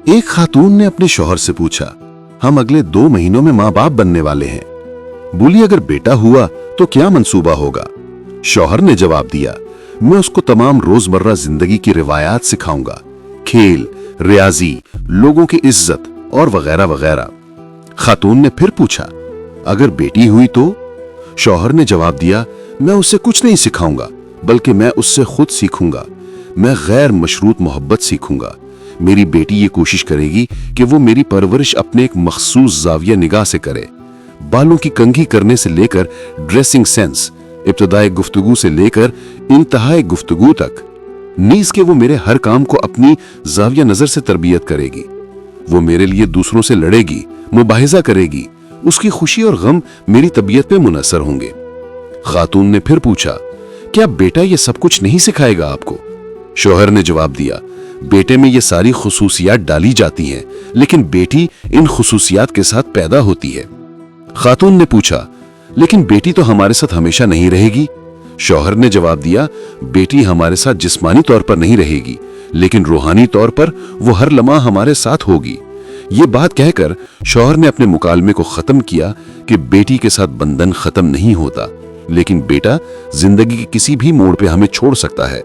एक खातून ने अपने शौहर से पूछा, हम अगले 2 महीनों में माँ बाप बनने वाले हैं। बोली, अगर बेटा हुआ तो क्या मंसूबा होगा? शौहर ने जवाब दिया, मैं उसको तमाम रोजमर्रा जिंदगी की रिवायात सिखाऊंगा, खेल, रियाजी, लोगों की इज्जत और वगैरह वगैरह। खातून ने फिर पूछा, अगर बेटी हुई तो? शौहर ने जवाब दिया, मैं उससे कुछ नहीं सिखाऊंगा, बल्कि मैं उससे खुद सीखूंगा। मैं गैर मशरूत मोहब्बत सीखूंगा। मेरी बेटी ये कोशिश करेगी कि वो मेरी परवरिश अपने एक मखसूस जाविया निगाह से करे। बालों की कंघी करने से लेकर ड्रेसिंग सेंस, इब्तदाई गुफ्तगू से लेकर इंतहाई गुफ्तगू तक, नीज के वो मेरे हर काम को अपनी जाविया नजर से तरबियत करेगी। वो मेरे लिए दूसरों से लड़ेगी, मुबाहिजा करेगी। उसकी खुशी और गम मेरी तबीयत पे मुनसर होंगे। खातून ने फिर पूछा, क्या बेटा ये सब कुछ नहीं सिखाएगा आपको? शौहर ने जवाब दिया, बेटे में ये सारी खुसूसियात डाली जाती हैं, लेकिन बेटी इन खुसूसियात के साथ पैदा होती है। खातून ने पूछा, लेकिन बेटी तो हमारे साथ हमेशा नहीं रहेगी? शौहर ने जवाब दिया, बेटी हमारे साथ जिस्मानी तौर पर नहीं रहेगी, लेकिन रूहानी तौर पर वो हर लम्हा हमारे साथ होगी। ये बात कहकर शौहर ने अपने मुकालमे को खत्म किया कि बेटी के साथ बंधन खत्म नहीं होता, लेकिन बेटा जिंदगी के किसी भी मोड़ पे हमें छोड़ सकता है।